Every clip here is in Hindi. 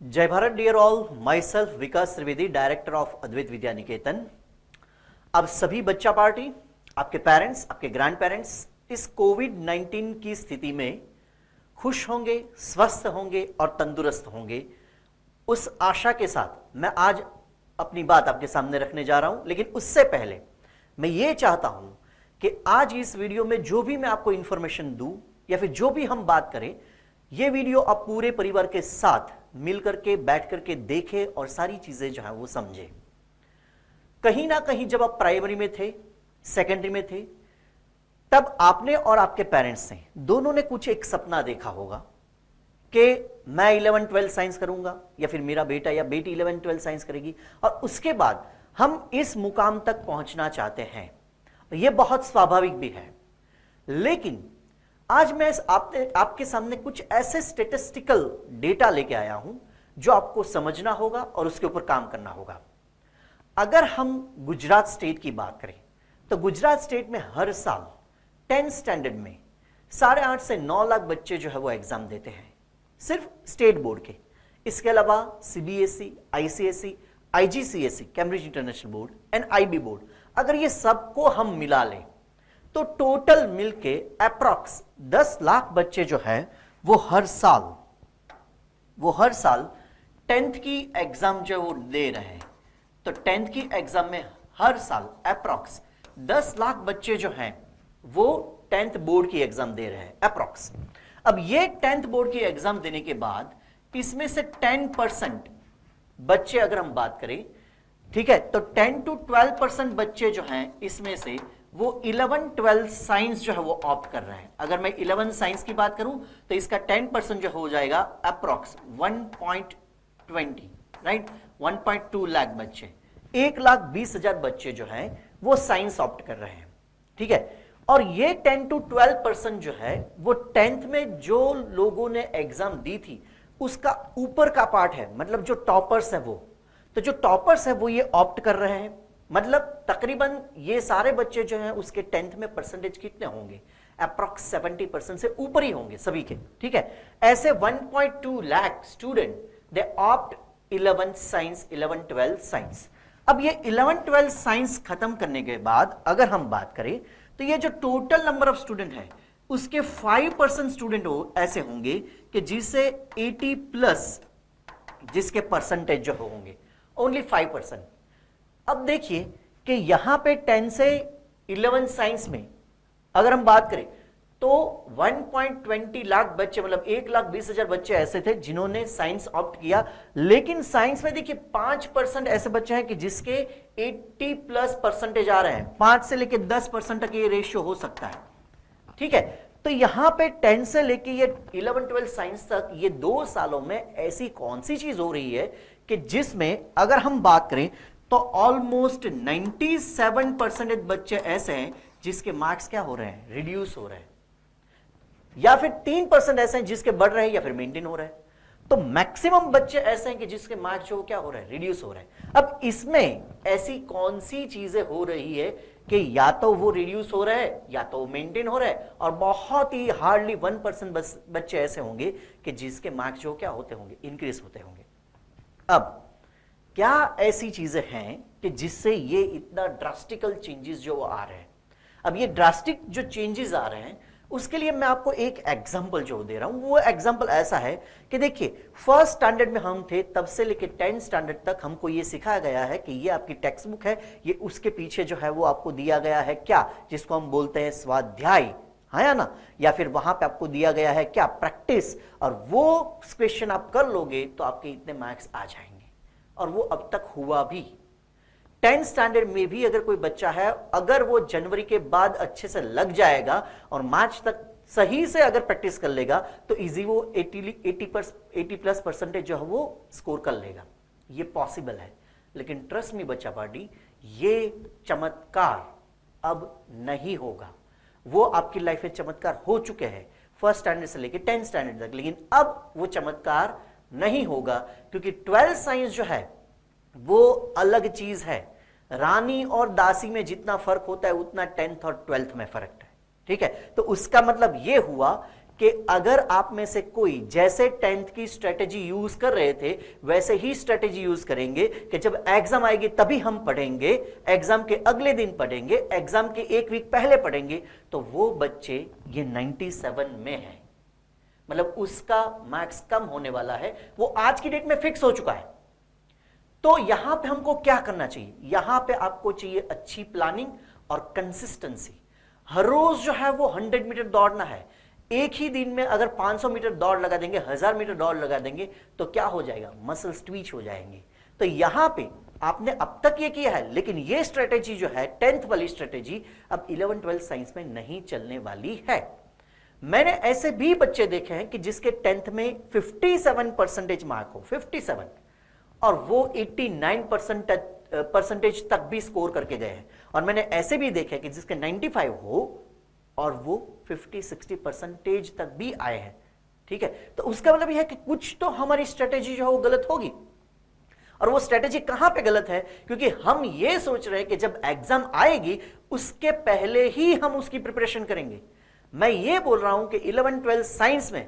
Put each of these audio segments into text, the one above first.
जय Bharat dear all, myself Vikas Trivedi, director of Advait Vidya Niketan. अब सभी बच्चा पार्टी, आपके पेरेंट्स, आपके ग्रैंड पेरेंट्स इस कोविड-19 की स्थिति में खुश होंगे, स्वस्थ होंगे और तंदुरुस्त होंगे, उस आशा के साथ मैं आज अपनी बात आपके सामने रखने जा रहा हूं। लेकिन उससे पहले मैं ये चाहता हूं कि आज इस वीडियो में जो भी मैं आपको इंफॉर्मेशन दूं या फिर जो भी हम बात करें, ये वीडियो आप पूरे परिवार के साथ मिल करके बैठ करके देखें और सारी चीजें जो है वो समझें। कहीं ना कहीं जब आप प्राइमरी में थे, सेकेंडरी में थे, तब आपने और आपके पेरेंट्स ने दोनों ने कुछ एक सपना देखा होगा कि मैं 11-12 साइंस करूंगा या फिर मेरा बेटा या बेटी 11-12 साइंस करेगी और उसके बाद हम इस मुकाम तक पहुंचना चाहते हैं। यह बहुत स्वाभाविक भी है, लेकिन आज मैं आपके सामने कुछ ऐसे स्टेटिस्टिकल डेटा लेके आया हूं जो आपको समझना होगा और उसके ऊपर काम करना होगा। अगर हम गुजरात स्टेट की बात करें तो गुजरात स्टेट में हर साल 10th स्टैंडर्ड में 8.5 से 9 लाख बच्चे जो है वो एग्जाम देते हैं, सिर्फ स्टेट बोर्ड के। इसके अलावा CBSE, ICSE, IGCSE, Cambridge international board and IB board, अगर ये सबको हम मिला लें तो टोटल मिलके अप्रॉक्स 10 लाख बच्चे जो है वो हर साल 10th की एग्जाम जो वो दे रहे हैं। तो 10th की एग्जाम में हर साल अप्रॉक्स 10 लाख बच्चे जो हैं वो 10th बोर्ड की एग्जाम दे रहे हैं अप्रॉक्स। अब ये 10th बोर्ड की एग्जाम देने के बाद इसमें से 10% बच्चे, अगर हम बात करें, ठीक है, तो 10 to 12% बच्चे जो हैं इसमें से वो 11-12 साइंस जो है वो ऑप्ट कर रहे हैं। अगर मैं 11 साइंस की बात करूं तो इसका 10% जो हो जाएगा अप्रॉक्स 1.20, राइट, 1.2 लाख बच्चे, 1,20,000 बच्चे जो हैं वो साइंस ऑप्ट कर रहे हैं, ठीक है। और ये 10 to 12% जो है वो 10th में जो लोगों ने एग्जाम दी थी उसका ऊपर का पार्ट है, मतलब जो टॉपर्स है वो, तो जो टॉपर्स है वो ये ऑप्ट कर रहे हैं। मतलब तकरीबन ये सारे बच्चे जो हैं उसके 10th में परसेंटेज कितने होंगे, अप्रॉक्स 70% से ऊपर ही होंगे सभी के, ठीक है। ऐसे 1.2 lakh student they opt 11 science, 11-12 science. अब ये 11-12 साइंस खत्म करने के बाद अगर हम बात करें तो ये जो टोटल नंबर ऑफ स्टूडेंट है उसके 5% स्टूडेंट ऐसे होंगे कि जिसे 80+ जिसके परसेंटेज जो होंगे, ओनली 5%। अब देखिए कि यहां पे 10 से 11 साइंस में अगर हम बात करें तो 1.20 लाख बच्चे, मतलब 1,20,000 बच्चे ऐसे थे जिन्होंने साइंस ऑप्ट किया। लेकिन साइंस में देखिए 5% ऐसे बच्चे हैं कि जिसके 80+ परसेंटेज आ रहे हैं। 5 से लेके 10% तक ये रेशियो हो सकता है, ठीक है। तो यहां पे 10 से लेके ये 11-12 साइंस तक ये 2 सालों में ऐसी कौन सी चीज हो रही है कि जिसमें अगर हम बात करें तो ऑलमोस्ट 97% बच्चे ऐसे हैं जिसके मार्क्स क्या हो रहे हैं, रिड्यूस हो रहे हैं, या फिर 3% ऐसे हैं जिसके बढ़ रहे हैं या फिर मेंटेन हो रहे हैं। तो मैक्सिमम बच्चे ऐसे हैं कि जिसके मार्क्स जो क्या हो रहे हैं, रिड्यूस हो रहे हैं। अब इसमें ऐसी कौन सी चीजें हो रही है कि या तो वो रिड्यूस हो रहा है या तो वो मेंटेन हो रहा है, और बहुत ही हार्डली 1% बच्चे ऐसे होंगे कि जिसके मार्क्स जो क्या होते होंगे, इंक्रीज होते होंगे। अब क्या ऐसी चीजें हैं कि जिससे ये इतना ड्रास्टिकल चेंजेस जो आ रहे हैं। अब ये ड्रास्टिक जो चेंजेस आ रहे हैं उसके लिए मैं आपको एक एग्जांपल जो दे रहा हूं, वो एग्जांपल ऐसा है कि देखिए, फर्स्ट स्टैंडर्ड में हम थे तब से लेके 10th स्टैंडर्ड तक हमको ये सिखाया गया है कि ये आपकी टेक्स्ट बुक है, ये उसके पीछे जो है वो आपको दिया गया है क्या, जिसको हम बोलते हैं स्वाध्याय, है या ना, या फिर वहां पे आपको दिया गया है क्या, प्रैक्टिस, और वो क्वेश्चन आप कर लोगे तो आपके इतने मार्क्स आ जाएंगे। और वो अब तक हुआ भी। 10th स्टैंडर्ड में भी अगर कोई बच्चा है, अगर वो जनवरी के बाद अच्छे से लग जाएगा और मार्च तक सही से अगर प्रैक्टिस कर लेगा तो इजी वो 80+ परसेंटेज जो है वो स्कोर कर लेगा। ये पॉसिबल है। लेकिन ट्रस्ट मी बच्चा पार्टी, ये चमत्कार अब नहीं होगा। वो आपकी लाइफ में चमत्कार हो चुके हैं फर्स्ट स्टैंडर्ड से लेकर 10th स्टैंडर्ड तक, लेकिन अब वो चमत्कार नहीं होगा, क्योंकि 12 साइंस जो है वो अलग चीज है। रानी और दासी में जितना फर्क होता है उतना 10th और 12th में फर्क है, ठीक है। तो उसका मतलब यह हुआ कि अगर आप में से कोई जैसे 10th की स्ट्रेटेजी यूज कर रहे थे वैसे ही स्ट्रेटेजी यूज करेंगे कि जब एग्जाम आएगी तभी हम पढ़ेंगे, एग्जाम के अगले दिन पढ़ेंगे, एग्जाम के एक वीक पहले पढ़ेंगे, तो वो बच्चे ये 97 में है, मतलब उसका मार्क्स कम होने वाला है, वो आज की डेट में फिक्स हो चुका है। तो यहां पे हमको क्या करना चाहिए? यहां पे आपको चाहिए अच्छी प्लानिंग और कंसिस्टेंसी। हर रोज जो है वो 100 मीटर दौड़ना है। एक ही दिन में अगर 500 मीटर दौड़ लगा देंगे, 1000 मीटर दौड़ लगा देंगे तो क्या हो जाएगा? मसल्स ट्वीच हो जाएंगे। तो यहां पे आपने अब तक ये किया है, लेकिन ये स्ट्रेटेजी जो है 10th वाली स्ट्रेटेजी अब 11 12 साइंस में नहीं चलने वाली है। मैंने ऐसे भी बच्चे देखे हैं कि जिसके 10th में 57% मार्क हो, 57, और वो 89% तक भी स्कोर करके गए हैं। और मैंने ऐसे भी देखे कि जिसके 95 हो और वो 50-60% तक भी आए हैं। ठीक है, तो उसका मतलब यह है कि कुछ तो हमारी स्ट्रेटेजी जो है वो गलत होगी। और वो स्ट्रेटेजी कहां पे गलत है? क्योंकि हम ये सोच रहे हैं कि जब एग्जाम आएगी उसके पहले ही हम उसकी प्रिपरेशन करेंगे। मैं ये बोल रहा हूं कि 11 12 साइंस में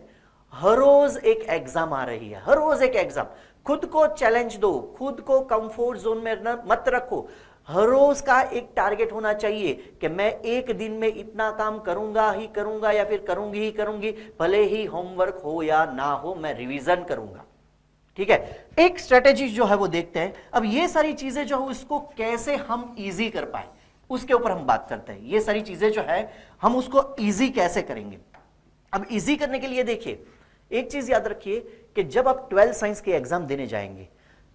हर रोज एक एग्जाम आ रही है, हर रोज एक एग्जाम। खुद को चैलेंज दो, खुद को कंफर्ट जोन में मत रखो। हर रोज का एक टारगेट होना चाहिए कि मैं एक दिन में इतना काम करूंगा ही करूंगा या फिर करूंगी ही करूंगी, भले ही होमवर्क हो या ना हो, मैं रिवीजन करूंगा। ठीक है, एक स्ट्रेटेजी जो है वो देखते हैं। अब ये सारी चीजें जो है इसको कैसे हम इजी कर पाए उसके ऊपर हम बात करते हैं। ये सारी चीजें जो है हम उसको इजी कैसे करेंगे। अब इजी करने के लिए देखिए, एक चीज याद रखिए कि जब आप 12 साइंस के एग्जाम देने जाएंगे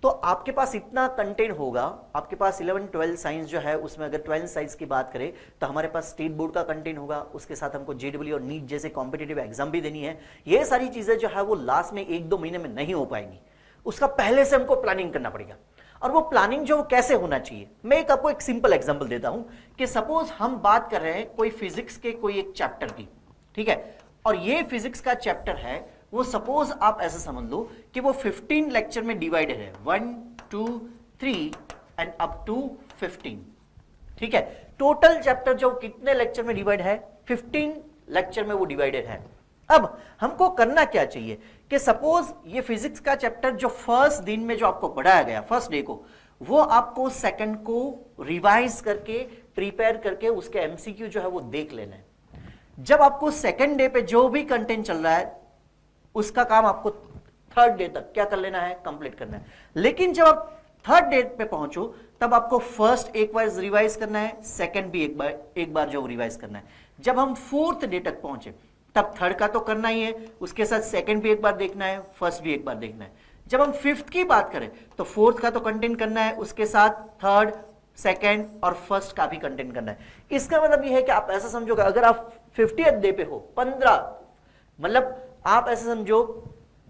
तो आपके पास इतना कंटेंट होगा। आपके पास 11 12 साइंस जो है उसमें अगर 12 साइंस की बात करें तो हमारे पास स्टेट बोर्ड का कंटेंट होगा, उसके साथ हमको जेडब्ल्यू और नीट जैसे कॉम्पिटिटिव एग्जाम भी देनी है। ये सारी चीजें जो है वो लास्ट में 1-2 महीने में नहीं हो पाएंगी, उसका पहले से हमको प्लानिंग करना पड़ेगा। और वो प्लानिंग जो कैसे होना चाहिए, मैं आपको एक सिंपल एग्जाम्पल देता हूं कि सपोज हम बात कर रहे हैं कोई फिजिक्स के कोई एक चैप्टर की, ठीक है, और ये फिजिक्स का चैप्टर है, वो सपोज आप ऐसा समझ लो कि वो 15 लेक्चर में डिवाइडेड है, 1 2 3 एंड अप टू 15। ठीक है, टोटल चैप्टर जो कितने लेक्चर में डिवाइड है? 15 लेक्चर में वो डिवाइडेड है। अब हमको करना क्या चाहिए कि सपोज ये फिजिक्स का चैप्टर जो फर्स्ट दिन में जो आपको पढ़ाया गया, फर्स्ट डे को, वो आपको सेकंड को रिवाइज करके प्रिपेयर करके उसके एमसीक्यू जो है वो देख लेना है। जब आपको सेकंड डे पे जो भी कंटेंट चल रहा है उसका काम आपको थर्ड डे तक क्या कर लेना है? कंप्लीट करना है। लेकिन जब आप थर्ड डे पे पहुंचो तब आपको फर्स्ट एक बार रिवाइज करना है, सेकंड भी एक बार जो रिवाइज करना है। जब हम फोर्थ डे तक पहुंचे तब थर्ड का तो करना ही है, उसके साथ सेकंड भी एक बार देखना है, फर्स्ट भी एक बार देखना है। जब हम फिफ्थ की बात करें तो फोर्थ का तो कंटेंट करना है, उसके साथ थर्ड, सेकंड और फर्स्ट का भी कंटेंट करना है। इसका मतलब यह है कि आप ऐसा समझोगे अगर आप 50th डे पे हो, 15, मतलब आप ऐसे समझो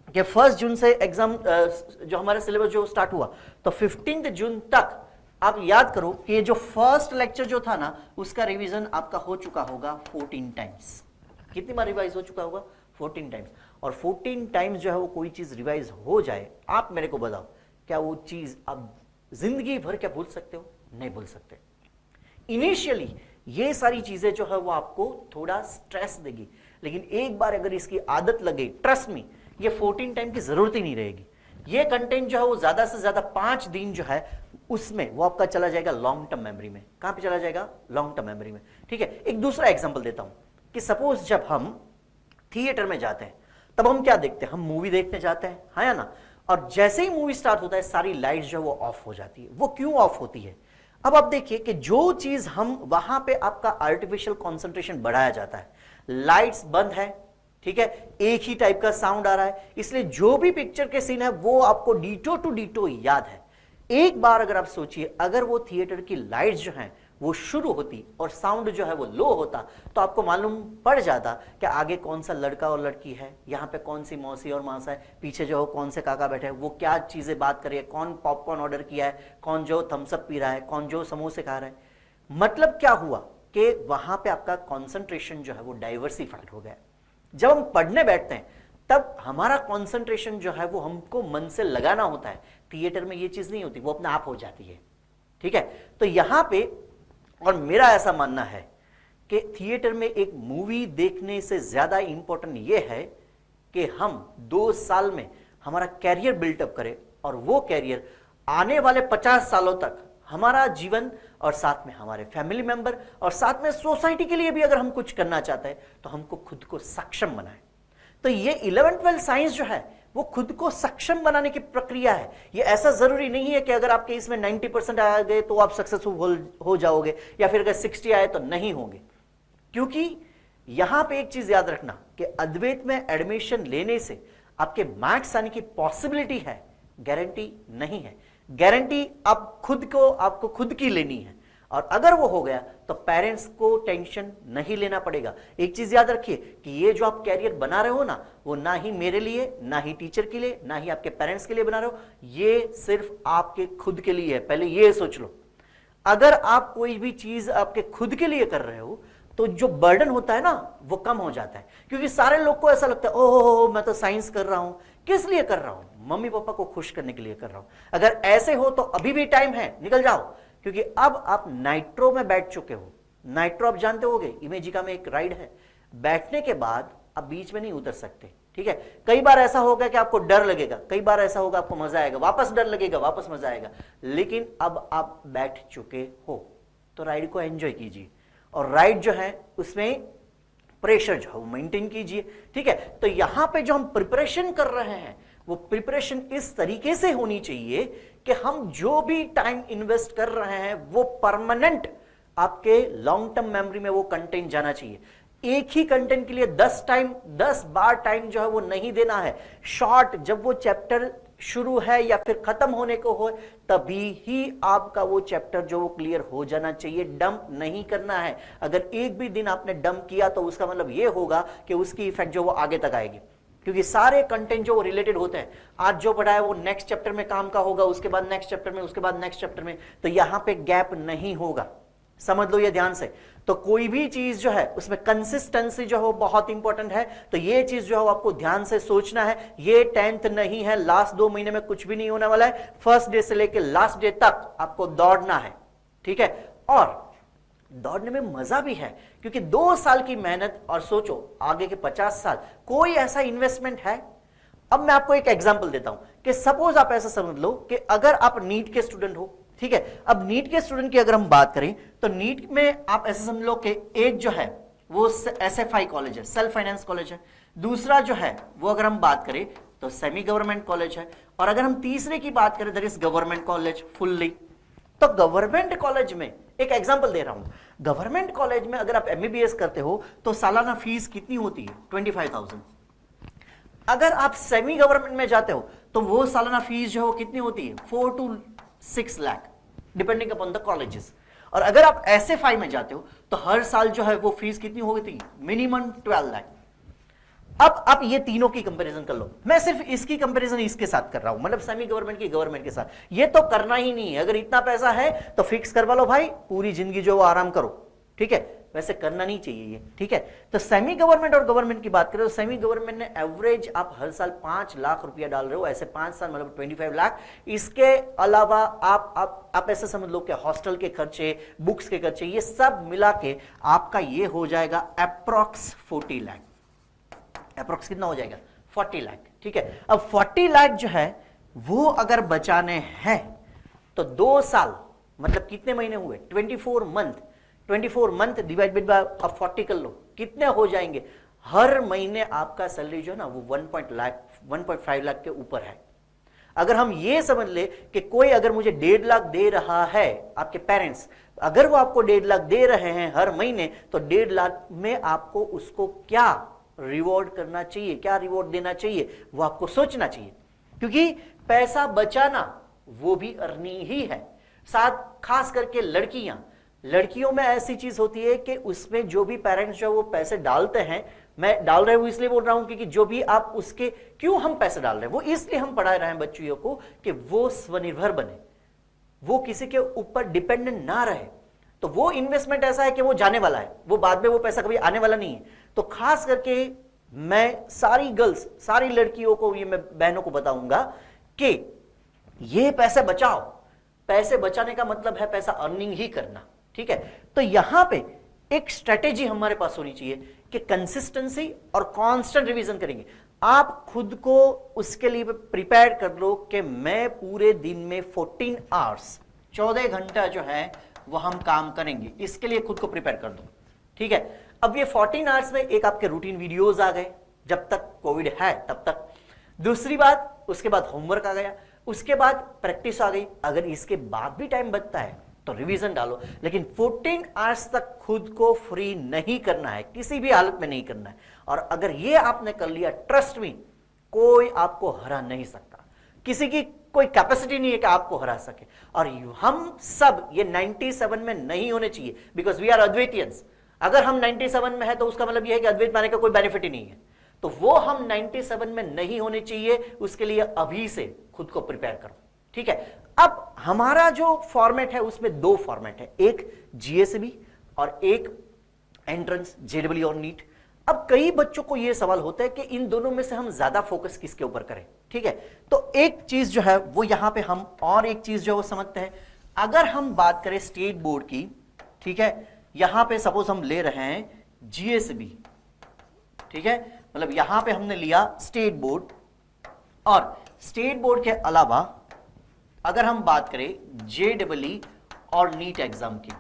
कि 1 जून से एग्जाम जो हमारा सिलेबस जो स्टार्ट हुआ तो 15 जून तक आप याद करो कि ये जो फर्स्ट लेक्चर जो था ना उसका रिवीजन आपका हो चुका होगा 14 टाइम्स। कितनी बार रिवाइज हो चुका होगा? 14 टाइम्स। और 14 टाइम्स जो है वो कोई चीज रिवाइज हो जाए, आप मेरे को बताओ क्या वो चीज आप जिंदगी भर क्या भूल सकते हो? नहीं भूल सकते। इनिशियली ये सारी चीजें जो है वो आपको थोड़ा स्ट्रेस देगी, लेकिन एक बार अगर इसकी आदत लगे, ट्रस्ट मी, ये 14 टाइम की जरूरत ही नहीं रहेगी। ये कंटेंट जो है वो ज्यादा से ज्यादा 5 दिन जो है उसमें वो आपका चला जाएगा लॉन्ग टर्म मेमोरी में। कहां पे चला जाएगा? लॉन्ग टर्म मेमोरी में। ठीक है, एक दूसरा एग्जांपल देता हूं कि सपोज जब हम थिएटर में जाते हैं तब हम क्या देखते हैं? हम मूवी देखने जाते हैं, हाँ या ना? और जैसे ही मूवी स्टार्ट होता है सारी लाइट्स जो है वो ऑफ हो जाती है। वो क्यों ऑफ होती है? अब आप देखिए कि जो चीज हम वहां पे आपका आर्टिफिशियल कंसंट्रेशन बढ़ाया जाता है, लाइट्स बंद है, ठीक है, एक ही टाइप का साउंड आ रहा है, इसलिए जो भी पिक्चर के सीन है वो आपको डिटो टू डिटो याद है। एक बार अगर आप सोचिए अगर वो थिएटर की लाइट्स जो हैं वो शुरू होती और साउंड जो है वो लो होता तो आपको मालूम पड़ जाता कि आगे कौन सा लड़का और लड़की है, यहाँ पे कौन सी मौसी और मासा है, पीछे जो कौन से काका बैठे हैं, वो क्या चीजें बात कर रही है, कौन पॉपकॉर्न ऑर्डर किया है, कौन जो थम्सअप पी रहा है, कौन जो समोसे खा रहा है। मतलब क्या हुआ कि वहां पे आपका कॉन्सेंट्रेशन जो है वो डाइवर्सिफाइड हो गया। जब हम पढ़ने बैठते हैं तब हमारा कॉन्सेंट्रेशन जो है वो हमको मन से लगाना होता है। थिएटर में ये चीज नहीं होती, वो अपने आप हो जाती है। ठीक है, तो यहां पे और मेरा ऐसा मानना है कि थिएटर में एक मूवी देखने से ज्यादा इंपॉर्टेंट ये है कि हम 2 साल में हमारा कैरियर बिल्टअप करें और वो कैरियर आने वाले 50 सालों तक हमारा जीवन और साथ में हमारे फैमिली मेंबर और साथ में सोसाइटी के लिए भी अगर हम कुछ करना चाहते हैं तो हमको खुद को सक्षम बनाए। तो ये 11th-12th साइंस जो है वो खुद को सक्षम बनाने की प्रक्रिया है। ये ऐसा जरूरी नहीं है कि अगर आपके इसमें 90% आ गए तो आप सक्सेसफुल हो जाओगे, या फिर अगर 60 आए तो नहीं होंगे। क्योंकि यहां पे एक चीज याद रखना कि अद्वैत में एडमिशन लेने से आपके मार्क्स आने की पॉसिबिलिटी है, गारंटी नहीं है। गारंटी आपको खुद की लेनी है, और अगर वो हो गया तो पेरेंट्स को टेंशन नहीं लेना पड़ेगा। एक चीज याद रखिए कि ये जो आप कैरियर बना रहे हो ना, वो ना ही मेरे लिए, ना ही टीचर के लिए, ना ही आपके पेरेंट्स के लिए बना रहे हो, ये सिर्फ आपके खुद के लिए है। पहले ये सोच लो। अगर आप कोई भी चीज आपके खुद के लिए कर रहे हो तो जो बर्डन होता है ना वो कम हो जाता है। क्योंकि सारे लोग को ऐसा लगता है ओह मैं तो साइंस कर रहा हूं, किस लिए कर रहा हूं? मम्मी पापा को खुश करने के लिए कर रहा हूं। अगर ऐसे हो तो अभी भी टाइम है, निकल जाओ। क्योंकि अब आप नाइट्रो में बैठ चुके हो। नाइट्रो आप जानते होगे, इमेजिका में एक राइड है। बैठने के बाद आप बीच में नहीं उतर सकते, ठीक है। कई बार ऐसा होगा कि आपको डर लगेगा, कई बार ऐसा होगा आपको मजा आएगा, वापस डर लगेगा, वापस मजा आएगा। लेकिन अब आप बैठ चुके हो तो राइड को एंजॉय कीजिए, और राइड जो है उसमें प्रेशर जो है वो मेंटेन कीजिए, ठीक है। तो यहां पे जो हम प्रिपरेशन कर रहे हैं वो प्रिपरेशन इस तरीके से होनी चाहिए कि हम जो भी टाइम इन्वेस्ट कर रहे हैं वो परमानेंट आपके लॉन्ग टर्म मेमोरी में वो कंटेंट जाना चाहिए। एक ही कंटेंट के लिए 10 बार टाइम जो है वो नहीं देना है। शॉर्ट जब वो चैप्टर शुरू है या फिर खत्म होने को हो तभी ही आपका वो चैप्टर जो वो क्लियर हो जाना चाहिए। डंप नहीं करना है। अगर एक भी दिन आपने डंप किया तो उसका मतलब ये होगा कि उसकी इफेक्ट जो वो आगे तक आएगी, क्योंकि सारे कंटेंट जो रिलेटेड होते हैं, आज जो पढ़ा है वो नेक्स्ट चैप्टर में काम का होगा, उसके बाद नेक्स्ट चैप्टर में, उसके बाद नेक्स्ट चैप्टर में, तो यहां पे गैप नहीं होगा। समझ लो ये ध्यान से। तो कोई भी चीज जो है उसमें कंसिस्टेंसी जो है बहुत इंपॉर्टेंट है। तो ये चीज जो है आपको ध्यान से सोचना है। ये 10th नहीं है, लास्ट 2 महीने में कुछ भी नहीं होने वाला है। फर्स्ट डे से लेकर लास्ट डे तक आपको दौड़ना है, ठीक है। और दौड़ने में मजा भी है, क्योंकि 2 साल की मेहनत और सोचो आगे के 50 साल, कोई ऐसा इन्वेस्टमेंट है। अब मैं आपको एक एग्जांपल देता हूं कि सपोज आप ऐसा समझ लो कि अगर आप नीट के स्टूडेंट हो, ठीक है। अब नीट के स्टूडेंट की अगर हम बात करें तो नीट में आप ऐसे समझ लो कि एक जो है वो SFI कॉलेज है, सेल्फ फाइनेंस कॉलेज है। दूसरा जो है वो अगर हम बात करें तो सेमी गवर्नमेंट कॉलेज है। और अगर हम तीसरे की बात करें that is government college fully. तो गवर्नमेंट कॉलेज में एक एग्जांपल दे रहा हूं, गवर्नमेंट कॉलेज में अगर आप MBBS करते हो तो सालाना फीस कितनी होती है? 25,000। अगर आप सेमी गवर्नमेंट में जाते हो तो वो सालाना फीस जो है कितनी होती है? 4 to 6 lakh depending upon the colleges. और अगर आप SFI में जाते हो तो हर साल जो है वो फीस कितनी होती है? मिनिमम 12 लाख। अब आप ये तीनों की कंपैरिजन कर लो। मैं सिर्फ इसकी कंपैरिजन इसके साथ कर रहा हूं, मतलब सेमी गवर्नमेंट की गवर्नमेंट के साथ। ये तो करना ही नहीं है। अगर इतना पैसा है तो फिक्स करवा लो भाई, पूरी जिंदगी जो वो आराम करो, ठीक है। वैसे करना नहीं चाहिए ये, ठीक है। तो सेमी गवर्नमेंट और गवर्नमेंट की बात करें तो सेमी गवर्नमेंट ने एवरेज आप हर साल 5 लाख रुपया डाल रहे हो, ऐसे 5 साल मतलब 25 लाख। इसके अलावा आप ऐसे समझ लो कि हॉस्टल के खर्चे, बुक्स के खर्चे, ये सब मिला के आपका ये हो जाएगा अप्रॉक्स 40 लाख। अप्रॉक्स कितना हो जाएगा? 40 लाख, ठीक है। अब 40 लाख जो है वो अगर बचाने हैं तो 2 साल मतलब कितने महीने हुए? 24 मंथ। 24 मंथ डिवाइडेड बाय 40 कर लो, कितने हो जाएंगे? हर महीने आपका सैलरी जो है ना वो 1.5 लाख के ऊपर है। अगर हम ये समझ ले कि कोई अगर मुझे 1.5 लाख दे रहा है, आपके पेरेंट्स अगर वो आपको 1.5 लाख दे रहे हैं हर महीने, तो 1.5 लाख में आपको उसको क्या रिवॉर्ड करना चाहिए, क्या रिवॉर्ड देना चाहिए, वो आपको सोचना चाहिए। क्योंकि पैसा बचाना वो भी अर्निंग ही है। साथ खास करके लड़कियों में ऐसी चीज होती है कि उसमें जो भी पेरेंट्स जो वो पैसे डालते हैं, मैं डाल रहा हूं इसलिए बोल रहा हूं क्योंकि जो भी आप उसके क्यों हम पैसे डाल रहे हैं वो इसलिए हम पढ़ा रहे हैं बच्चियों को कि वो स्वनिर्भर बने, वो किसी के ऊपर डिपेंडेंट ना रहे। तो वो इन्वेस्टमेंट ऐसा है कि वो जाने वाला है, वो बाद में वो पैसा कभी आने वाला नहीं है। तो खास करके मैं सारी गर्ल्स, सारी लड़कियों को, ये मैं बहनों को बताऊंगा कि ये पैसे बचाओ। पैसे बचाने का मतलब है पैसा अर्निंग ही करना, ठीक है। तो यहां पे एक स्ट्रेटेजी हमारे पास होनी चाहिए कि कंसिस्टेंसी और कांस्टेंट रिवीजन करेंगे। आप खुद को उसके लिए प्रिपेयर कर लो कि मैं पूरे दिन में 14 आवर्स 14 घंटा जो है वो हम काम करेंगे, इसके लिए खुद को प्रिपेयर कर दो। ठीक है, अब ये 14 आवर्स में एक आपके रूटीन वीडियोस आ गए जब तक कोविड है तब तक, दूसरी बात उसके बाद होमवर्क आ गया, उसके बाद प्रैक्टिस आ गई। अगर इसके बाद भी टाइम बचता है तो रिवीजन डालो, लेकिन 14 आवर्स तक खुद को फ्री नहीं करना है, किसी भी हालत में नहीं करना है। और अगर ये आपने कर लिया, ट्रस्ट मी, कोई आपको हरा नहीं सकता, किसी की कोई कैपेसिटी नहीं है कि आपको हरा सके। और हम सब ये 97 में नहीं होने चाहिए, बिकॉज वी आर अद्वैतियंस। अगर हम 97 में है तो उसका मतलब यह है कि अद्वैत माने का कोई बेनिफिट ही नहीं है, तो वो हम 97 में नहीं होने चाहिए। उसके लिए अभी से खुद को प्रिपेयर करो। ठीक है, अब हमारा जो फॉर्मेट है उसमें दो फॉर्मेट है, एक जीएसबी और एक एंट्रेंस जेडब्ल्यू और नीट। अब कई बच्चों को यह सवाल होता है कि इन दोनों में से हम ज्यादा फोकस किसके ऊपर करें। ठीक है, तो एक चीज जो है वो यहां पे हम और एक चीज जो है वो समझते हैं। अगर हम बात करें स्टेट बोर्ड की, ठीक है, यहां पे सपोज हम ले रहे हैं जीएसबी, ठीक है, मतलब यहां पे हमने लिया स्टेट बोर्ड, और स्टेट बोर्ड के अलावा अगर हम बात करें जेडब्ल्यू और नीट एग्जाम की,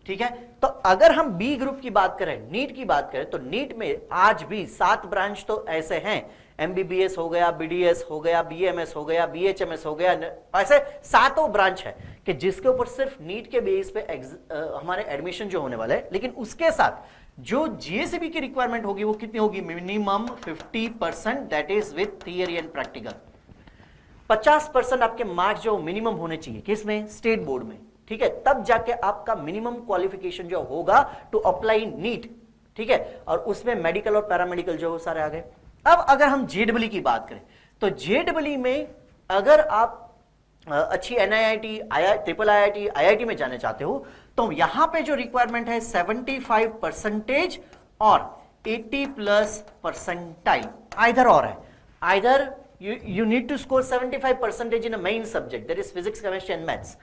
ठीक है, तो अगर हम बी ग्रुप की बात करें, नीट की बात करें, तो नीट में आज भी 7 ब्रांच तो ऐसे हैं, एमबीबीएस हो गया, बीडीएस हो गया, बीएमएस हो गया, बीएचएमएस हो गया, ऐसे 7 ब्रांच है कि जिसके ऊपर सिर्फ नीट के बेस पे हमारे एडमिशन जो होने वाला है। लेकिन उसके साथ जो जीएसबी की रिक्वायरमेंट होगी वो कितनी होगी, minimum 50%, that is with theory and practical. 50% आपके मार्क्स जो मिनिमम होने चाहिए, किसमें, स्टेट बोर्ड में। ठीक है, तब जाके आपका मिनिमम क्वालिफिकेशन जो होगा टू अप्लाई नीट। ठीक है, और उसमें मेडिकल और पैरामेडिकल जो सारे आ गए। अब अगर हम जेडब्ल्यू की बात करें तो जेडब्ल्यू में अगर आप अच्छी एनआईआईटी, ट्रिपल आईआईटी, आईआईटी में जाने चाहते हो तो यहां पे जो रिक्वायरमेंट है 75% और 80+ परसेंटाइल, आइदर और है, either you need to score 75% in a main subject, that is physics, chemistry and maths,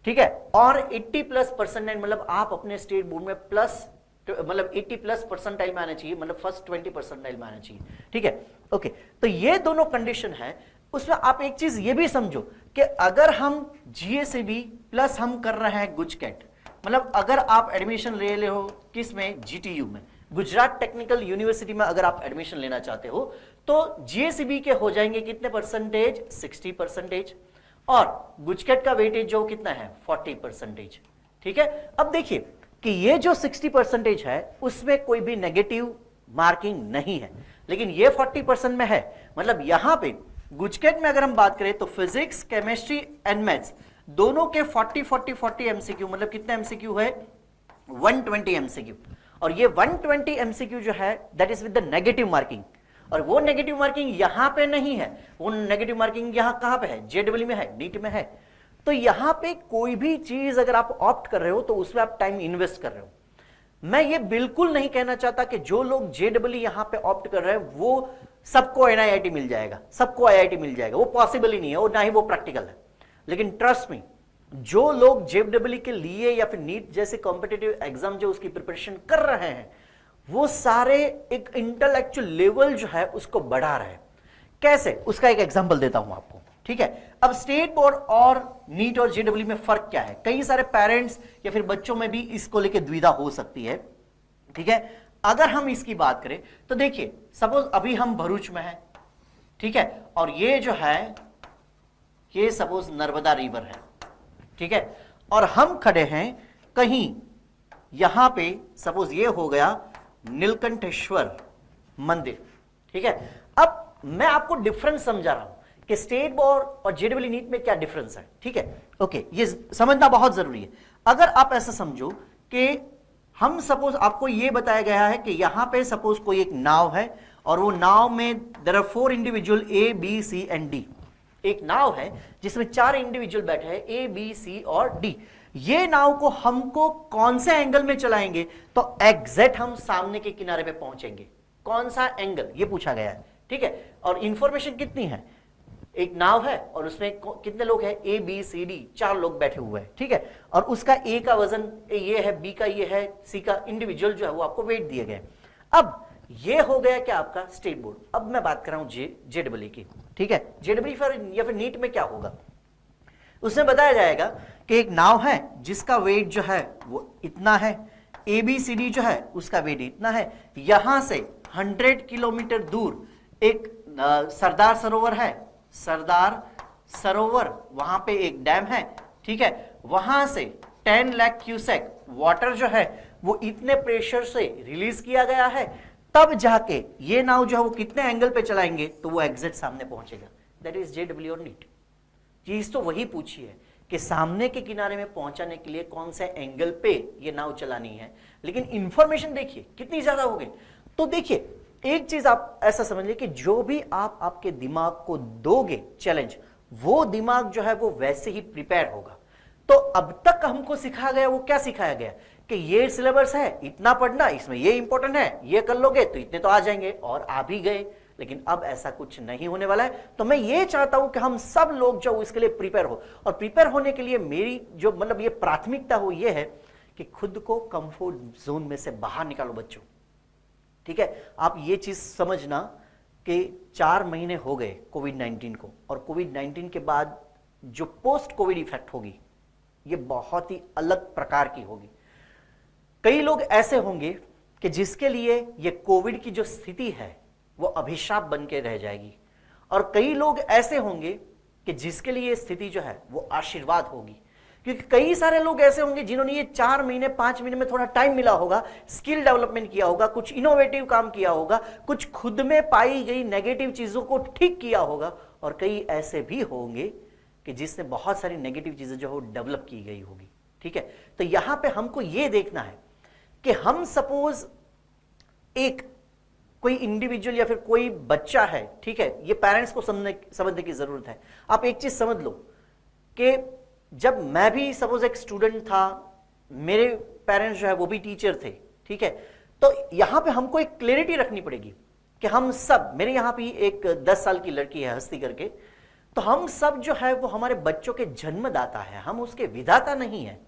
ठीक है, और 80+ परसेंटाइल मतलब आप अपने स्टेट बोर्ड में प्लस, मतलब 80+ परसेंटाइल में आना चाहिए, मतलब फर्स्ट 20 परसेंटाइल में आना चाहिए। ठीक है, ओके, तो ये दोनों कंडीशन है। उसमें आप एक चीज ये भी समझो कि अगर हम जीएसबी प्लस हम कर रहे हैं गुजकेट, मतलब अगर आप एडमिशन ले रहे हो किसमें, जीटीयू में, गुजरात टेक्निकल यूनिवर्सिटी में अगर आप एडमिशन लेना चाहते हो तो जीएसबी के हो जाएंगे कितने परसेंटेज, 60%, और गुजकेट का वेटेज जो कितना है, 40%। ठीक है, अब देखिए कि ये जो 60% है उसमें कोई भी नेगेटिव मार्किंग नहीं है, लेकिन ये 40% में है। मतलब यहां पे गुजकेट में अगर हम बात करें तो फिजिक्स, केमिस्ट्री एंड मैथ्स दोनों के 40 एमसीक्यू, मतलब कितने एमसीक्यू है, 120 एमसीक्यू। और ये 120 एमसीक्यू जो है that is with the negative marking, और वो नेगेटिव मार्किंग यहां पे नहीं है, वो नेगेटिव मार्किंग यहां कहां पे है, जेडब्ल्यू में है, नीट में है। तो यहां पे कोई भी चीज अगर आप ऑप्ट कर रहे हो तो उसमें आप टाइम इन्वेस्ट कर रहे हो। मैं ये बिल्कुल नहीं कहना चाहता कि जो लोग जेडब्ल्यू यहां पे ऑप्ट कर रहे हैं वो सबको एनआईआईटी मिल जाएगा, सबको आईआईटी मिल जाएगा, वो पॉसिबल ही नहीं है, और ना ही वो प्रैक्टिकल है। लेकिन ट्रस्ट मी, जो लोग जेडब्ल्यू के लिए या फिर नीट जैसे कॉम्पिटिटिव एग्जाम जो उसकी प्रिपरेशन कर रहे हैं वो सारे एक इंटेलेक्चुअल लेवल जो है उसको बढ़ा रहे हैं। कैसे, उसका एक एग्जांपल देता हूं आपको। ठीक है, अब स्टेट बोर्ड और नीट और जेडब्ल्यू में फर्क क्या है, कई सारे पेरेंट्स या फिर बच्चों में भी इसको लेके दुविधा हो सकती है। ठीक है, अगर हम इसकी बात करें तो देखिए सपोज अभी हम भरूच में है, ठीक है, और ये जो है ये सपोज नर्मदा रिवर है, ठीक है, और हम खड़े हैं कहीं यहां पे, सपोज ये हो गया नीलकंठेश्वर मंदिर। ठीक है, अब मैं आपको डिफरेंस समझा रहा हूं कि स्टेट बोर्ड और जेडब्ल्यू नीट में क्या डिफरेंस है। ठीक है, ओके, ये समझना बहुत जरूरी है। अगर आप ऐसा समझो कि हम सपोज आपको ये बताया गया है कि यहां पे सपोज कोई एक नाव है और वो नाव में there are 4 individual A B C and D. एक नाव है जिसमें 4 इंडिविजुअल बैठे हैं, ए बी सी और डी। ये नाव को हमको कौन से एंगल में चलाएंगे तो एग्जैक्ट हम सामने के किनारे पे पहुंचेंगे। कौन सा एंगल, ये पूछा गया है। ठीक है, और इंफॉर्मेशन कितनी है, एक नाव है और उसमें कितने लोग हैं, ए बी सी डी, 4 लोग बैठे हुए हैं, ठीक है, और उसका ए का वजन ये है, बी का ये है, सी का इंडिविजुअल जो है वो आपको वेट दिए गए। अब ये हो गया क्या आपका स्टेट बोर्ड। अब मैं बात कर रहा हूं जेडब्ल्यू की, ठीक है। जेडब्ल्यू या फिर नीट में क्या होगा, उसमें बताया जाएगा कि एक नाव है जिसका वेट जो है वो इतना है, ए बी सी डी जो है उसका वेट इतना है, यहां से 100 किलोमीटर दूर एक सरदार सरोवर है, सरदार सरोवर, वहां पे एक डैम है, ठीक है, वहां से 10 लाख क्यूसेक वाटर जो है वो इतने प्रेशर से रिलीज किया गया है, तब जाके ये नाव जो है वो कितने एंगल पे चलाएंगे तो वो एग्जैक्ट सामने पहुंचेगा। दैट इज जेडब्ल्यू और नीट। चीज तो वही पूछी है कि सामने के किनारे में पहुंचाने के लिए कौन से एंगल पे ये नाव चलानी है, लेकिन इंफॉर्मेशन देखिए कितनी ज्यादा हो गई। तो देखिए एक चीज आप ऐसा समझिए कि जो भी आप आपके दिमाग को दोगे चैलेंज, वो दिमाग जो है वो वैसे ही प्रिपेयर होगा। तो अब तक हमको सिखाया गया, वो क्या सिखाया गया कि ये सिलेबस है, इतना पढ़ना, इसमें ये इंपॉर्टेंट है, ये कर लोगे तो इतने तो आ जाएंगे, और आ भी गए। लेकिन अब ऐसा कुछ नहीं होने वाला है। तो मैं ये चाहता हूं कि हम सब लोग जो इसके लिए प्रिपेयर हो, और प्रिपेयर होने के लिए मेरी जो मतलब ये प्राथमिकता हो ये है कि खुद को कंफर्ट जोन में से बाहर निकालो बच्चों, ठीक है। आप ये चीज समझना कि 4 महीने हो गए कोविड-19 को, और कोविड-19 के बाद जो पोस्ट कोविड इफेक्ट होगी ये बहुत ही अलग प्रकार की होगी। कई लोग ऐसे होंगे कि जिसके लिए ये कोविड की जो स्थिति है वो अभिशाप बन के रह जाएगी, और कई लोग ऐसे होंगे कि जिसके लिए ये स्थिति जो है वो आशीर्वाद होगी। क्योंकि कई सारे लोग ऐसे होंगे जिन्होंने ये 4 महीने 5 महीने में थोड़ा टाइम मिला होगा, स्किल डेवलपमेंट किया होगा, कुछ इनोवेटिव काम किया होगा, कुछ खुद में पाई गई नेगेटिव चीजों को ठीक किया होगा, और कई ऐसे भी होंगे कि जिसने बहुत सारी नेगेटिव चीजें जो है डेवलप की गई होगी, ठीक है। तो यहां पे हमको ये देखना है कि हम सपोज एक कोई इंडिविजुअल या फिर कोई बच्चा है, ठीक है, ये पेरेंट्स को समझने की जरूरत है। आप एक चीज समझ लो कि जब मैं भी सपोज एक स्टूडेंट था, मेरे पेरेंट्स जो है वो भी टीचर थे, ठीक है, तो यहां पे हमको एक क्लैरिटी रखनी पड़ेगी कि हम सब, मेरे यहां पे एक 10 साल की लड़की है हस्ती करके, तो हम सब जो है वो हमारे बच्चों के जन्मदाता है, हम उसके विधाता नहीं है।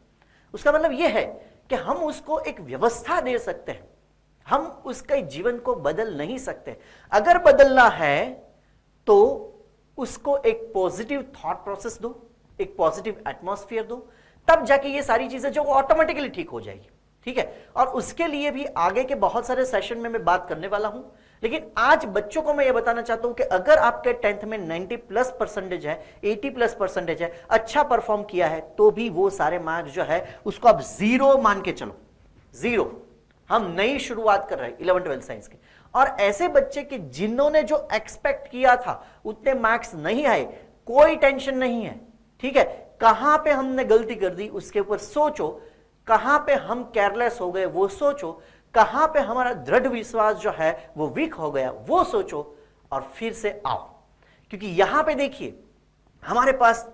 उसका मतलब यह है कि हम उसको एक व्यवस्था दे सकते हैं, हम उसके जीवन को बदल नहीं सकते। अगर बदलना है तो उसको एक पॉजिटिव थॉट प्रोसेस दो, एक पॉजिटिव एटमॉस्फेयर दो, तब जाके ये सारी चीजें जो ऑटोमेटिकली ठीक हो जाएगी, ठीक है। और उसके लिए भी आगे के बहुत सारे सेशन में मैं बात करने वाला हूं, लेकिन आज बच्चों को मैं ये बताना चाहता हूं कि अगर आपके 10th में 90+ % है, 80+ % है, अच्छा परफॉर्म किया है, तो भी वो सारे मार्क्स जो है उसको आप 0 मान के चलो, 0। हम नई शुरुआत कर रहे हैं 11th 12th साइंस के, और ऐसे बच्चे के जिन्होंने जो एक्सपेक्ट किया था उतने मार्क्स नहीं आए, कोई टेंशन नहीं है, ठीक है। कहां पे हमने गलती कर दी उसके ऊपर सोचो, कहां पे हम केयरलेस हो गए वो सोचो, कहां पे हमारा दृढ़ विश्वास जो है वो वीक हो गया वो सोचो, और फिर से आओ। क्योंकि यहां पे देखिए हमारे पास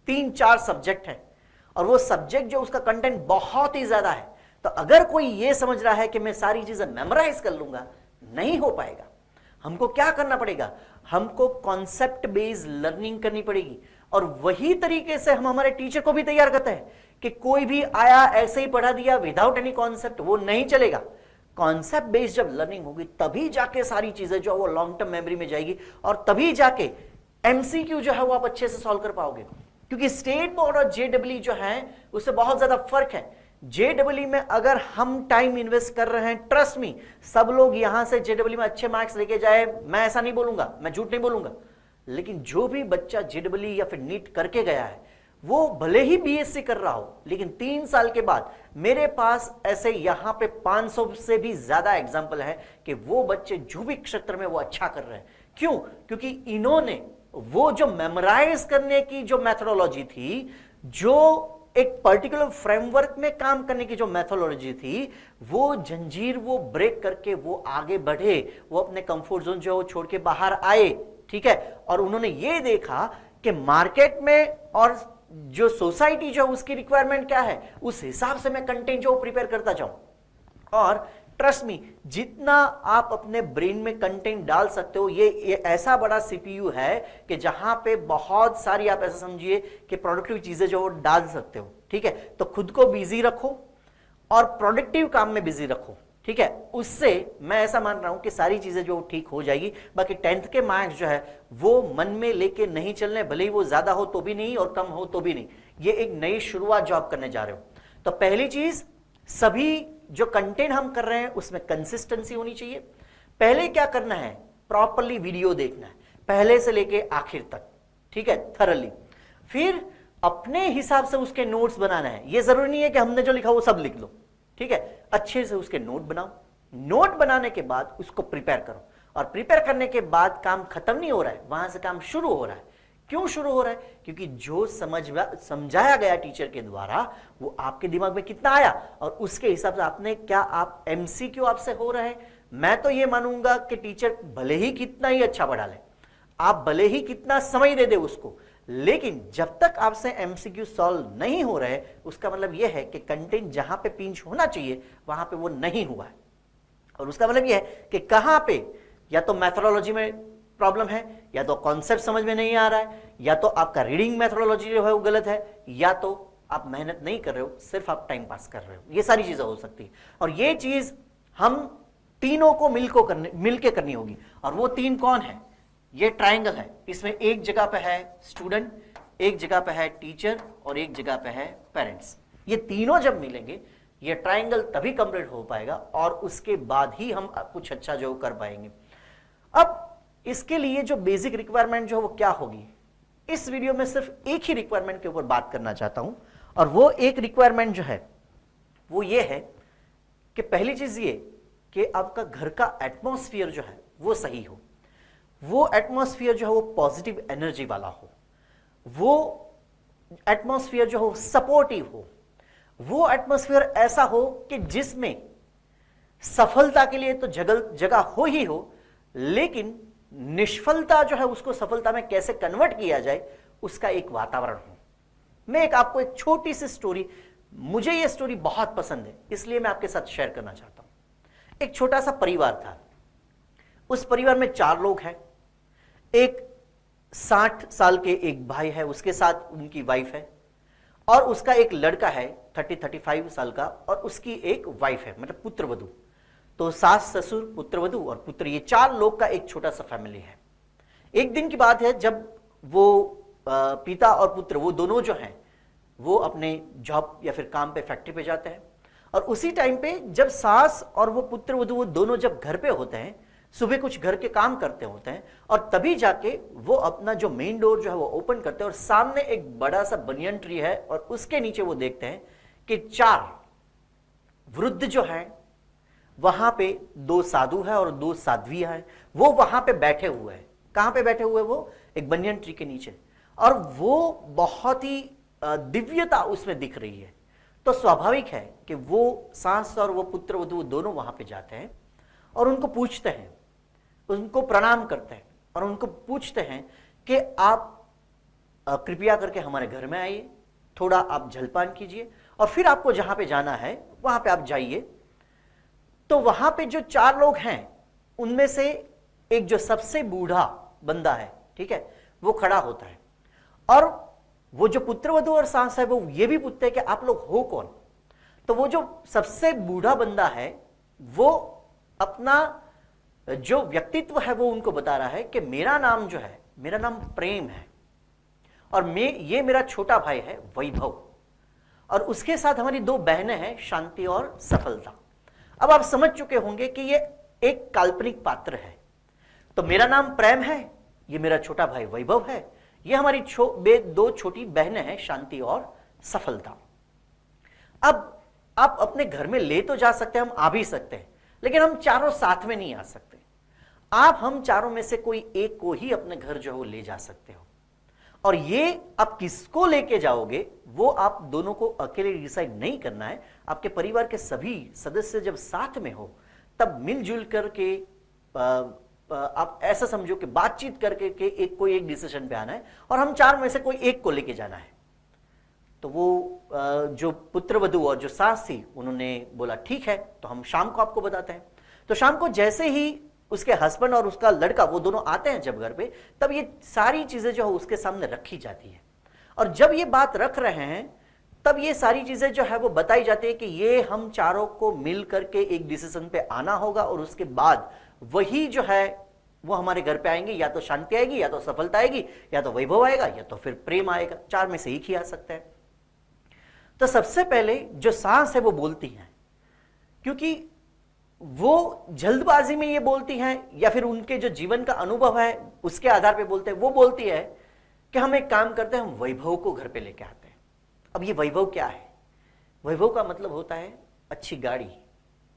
3-4 सब्जेक्ट है, और वो सब्जेक्ट जो उसका कंटेंट बहुत ही ज्यादा है। तो अगर कोई ये समझ रहा है कि मैं सारी चीजें मेमोराइज कर लूंगा, नहीं हो पाएगा। हमको क्या करना पड़ेगा, हमको कॉन्सेप्ट बेस्ड लर्निंग करनी पड़ेगी, और वही तरीके से हम हमारे टीचर को भी तैयार करते हैं कि कोई भी आया ऐसे ही पढ़ा दिया विदाउट एनी कॉन्सेप्ट, वो नहीं चलेगा। कॉन्सेप्ट बेस्ड जब लर्निंग होगी तभी जाके सारी चीजें जो वो लॉन्ग टर्म मेमोरी में जाएगी, और तभी जाके एमसीक्यू जो है वो आप अच्छे से सॉल्व कर पाओगे। क्योंकि स्टेट बोर्ड और जेडब्ल्यू जो है उससे बहुत ज्यादा फर्क है। जेडब्ल्यू में अगर हम टाइम इन्वेस्ट कर रहे हैं, ट्रस्ट मी, सब लोग यहां से जेडब्ल्यू में अच्छे मार्क्स लेके जाए, मैं ऐसा नहीं बोलूंगा, मैं झूठ नहीं बोलूंगा, लेकिन जो भी बच्चा जेडब्ल्यू या फिर नीट करके गया है वो भले ही बीएससी कर रहा हो, लेकिन 3 साल के बाद मेरे पास ऐसे यहां पे 500 से भी ज्यादा एग्जाम्पल है कि वो बच्चे जो भी क्षेत्र में वो अच्छा कर रहे हैं। क्यों? क्योंकि इन्होंने वो जो मेमोराइज करने की जो मेथोडोलॉजी थी, जो एक पर्टिकुलर फ्रेमवर्क में काम करने की जो मेथोडोलॉजी थी, वो जंजीर वो ब्रेक करके वो आगे बढ़े, वो अपने कंफर्ट जोन जो छोड़ के बाहर आए, ठीक है। और उन्होंने ये देखा कि मार्केट में और जो सोसाइटी जो उसकी रिक्वायरमेंट क्या है, उस हिसाब से मैं कंटेंट जो प्रिपेयर करता जाऊं। और ट्रस्ट मी, जितना आप अपने ब्रेन में कंटेंट डाल सकते हो, ये ऐसा बड़ा सीपीयू है कि जहां पे बहुत सारी, आप ऐसा समझिए कि प्रोडक्टिव चीजें जो डाल सकते हो। ठीक है, तो खुद को बिजी रखो और प्रोडक्टिव काम में बिजी रखो। ठीक है, उससे मैं ऐसा मान रहा हूं कि सारी चीजें जो ठीक हो जाएगी। बाकी 10th के मार्क्स जो है वो मन में लेके नहीं चलने, भले ही वो ज्यादा हो तो भी नहीं और कम हो तो भी नहीं। ये एक नई शुरुआत जो आप करने जा रहे हो। तो पहली चीज, सभी जो कंटेंट हम कर रहे हैं उसमें कंसिस्टेंसी होनी चाहिए। पहले क्या करना है, प्रॉपरली वीडियो देखना है पहले से लेके आखिर तक। ठीक है, थरली। फिर अपने हिसाब से उसके नोट्स बनाना है। यह जरूरी नहीं है कि हमने जो लिखा वो सब लिख लो। ठीक है, अच्छे से उसके नोट बनाओ। नोट बनाने के बाद उसको प्रिपेयर करो, और प्रिपेयर करने के बाद काम खत्म नहीं हो रहा है, वहां से काम शुरू हो रहा है। क्यों शुरू हो रहा है? क्योंकि जो समझाया गया टीचर के द्वारा वो आपके दिमाग में कितना आया, और उसके हिसाब से आपने क्या, आप एमसीक्यू आपसे हो रहा है। मैं तो ये मानूंगा कि टीचर भले ही कितना ही अच्छा पढ़ा ले, आप भले ही कितना समय दे दे उसको, लेकिन जब तक आपसे एमसीक्यू सॉल्व नहीं हो रहे, उसका मतलब यह है कि कंटेंट जहां पे पिंच होना चाहिए वहां पे वो नहीं हुआ है। और उसका मतलब यह है कि कहां पे या तो मैथोडोलॉजी में प्रॉब्लम है, या तो कॉन्सेप्ट समझ में नहीं आ रहा है, या तो आपका रीडिंग मैथोडोलॉजी जो है वो गलत है, या तो आप मेहनत नहीं कर रहे हो, सिर्फ आप टाइम पास कर रहे हो। ये सारी चीजें हो सकती है, और ये चीज हम तीनों को मिलके करनी होगी। और वो तीन कौन है? ये ट्रायंगल है। इसमें एक जगह पे है स्टूडेंट, एक जगह पे है टीचर, और एक जगह पे है पेरेंट्स। ये तीनों जब मिलेंगे ये ट्रायंगल तभी कंप्लीट हो पाएगा, और उसके बाद ही हम कुछ अच्छा जो कर पाएंगे। अब इसके लिए जो बेसिक रिक्वायरमेंट जो है वो क्या होगी, इस वीडियो में सिर्फ एक ही रिक्वायरमेंट के ऊपर बात करना चाहता हूं। और वो एक रिक्वायरमेंट जो है वो ये है कि पहली चीज ये कि आपका घर का एटमॉस्फेयर जो है वो सही हो। वो एटमॉस्फेयर जो है वो पॉजिटिव एनर्जी वाला हो, वो एटमॉस्फेयर जो हो सपोर्टिव हो, वो एटमॉस्फेयर ऐसा हो कि जिसमें सफलता के लिए तो जगह हो ही हो, लेकिन निष्फलता जो है उसको सफलता में कैसे कन्वर्ट किया जाए उसका एक वातावरण हो। मैं आपको एक छोटी सी स्टोरी, मुझे ये स्टोरी बहुत पसंद है इसलिए मैं आपके साथ शेयर करना चाहता हूं। एक छोटा सा परिवार था, उस परिवार में 4 लोग हैं। एक 60 साल के एक भाई है, उसके साथ उनकी वाइफ है, और उसका एक लड़का है 30-35 साल का, और उसकी एक वाइफ है, मतलब पुत्र वधू। तो सास ससुर पुत्र वधू और पुत्र, ये 4 लोग का एक छोटा सा फैमिली है। एक दिन की बात है जब वो पिता और पुत्र वो दोनों जो हैं वो अपने जॉब या फिर काम पे, फैक्ट्री पे जाते हैं। और उसी टाइम पे जब सास और वो पुत्र वधू वो दोनों जब घर पे होते हैं, सुबह कुछ घर के काम करते होते हैं, और तभी जाके वो अपना जो मेन डोर जो है वो ओपन करते हैं, और सामने एक बड़ा सा बनियन ट्री है, और उसके नीचे वो देखते हैं कि 4 वृद्ध जो हैं, वहां पे 2 साधु है और 2 साध्वियां हैं, वो वहां पे बैठे हुए हैं। कहां पे बैठे हुए? वो एक बनियन ट्री के नीचे, और वो बहुत ही दिव्यता उसमें दिख रही है। तो स्वाभाविक है कि वो सास और वो पुत्र वधू दोनों वहां पे जाते हैं और उनको पूछते हैं, उनको प्रणाम करते हैं, और उनको पूछते हैं कि आप कृपया करके हमारे घर में आइए, थोड़ा आप जलपान कीजिए, और फिर आपको जहां पे जाना है वहां पे आप जाइए। तो वहां पे जो 4 लोग हैं उनमें से एक जो सबसे बूढ़ा बंदा है, ठीक है, वो खड़ा होता है, और वो जो पुत्रवधू और सास है वो ये भी पूछते हैं कि आप लोग हो कौन। तो वो जो सबसे बूढ़ा बंदा है वो अपना जो व्यक्तित्व है वो उनको बता रहा है कि मेरा नाम जो है, मेरा नाम प्रेम है, और ये मेरा छोटा भाई है वैभव, और उसके साथ हमारी 2 बहनें हैं शांति और सफलता। अब आप समझ चुके होंगे कि ये एक काल्पनिक पात्र है। तो मेरा नाम प्रेम है, ये मेरा छोटा भाई वैभव है, ये हमारी 2 छोटी बहनें हैं शांति और सफलता। अब आप अपने घर में ले तो जा सकते हैं, हम आ भी सकते हैं, लेकिन हम चारों साथ में नहीं आ सकते। आप हम चारों में से कोई एक को ही अपने घर जो है वो ले जा सकते हो, और ये आप किसको लेके जाओगे वो आप दोनों को अकेले डिसाइड नहीं करना है। आपके परिवार के सभी सदस्य जब साथ में हो तब मिलजुल करके आप ऐसा समझो कि बातचीत करके के कोई एक डिसीजन पे आना है, और हम 4 में से कोई एक को लेके जाना है। तो वो जो पुत्रवधू और जो सास थी उन्होंने बोला ठीक है, तो हम शाम को आपको बताते हैं। तो शाम को जैसे ही उसके हस्बैंड और उसका लड़का वो दोनों आते हैं जब घर पे, तब ये सारी चीजें जो है उसके सामने रखी जाती है। और जब ये बात रख रहे हैं तब ये सारी चीजें जो है वो बताई जाती है कि ये हम चारों को मिल करके एक डिसीजन पे आना होगा, और उसके बाद वही जो है वो हमारे घर पे आएंगे। या तो शांति आएगी, या तो सफलता आएगी, या तो वैभव आएगा, या तो फिर प्रेम आएगा। चार में से एक ही आ सकता है। तो सबसे पहले जो सास है वो बोलती हैं, क्योंकि वो जल्दबाजी में ये बोलती हैं या फिर उनके जो जीवन का अनुभव है उसके आधार पे बोलते हैं। वो बोलती है कि हम एक काम करते हैं, हम वैभव को घर पे लेके आते हैं। अब ये वैभव क्या है? वैभव का मतलब होता है अच्छी गाड़ी,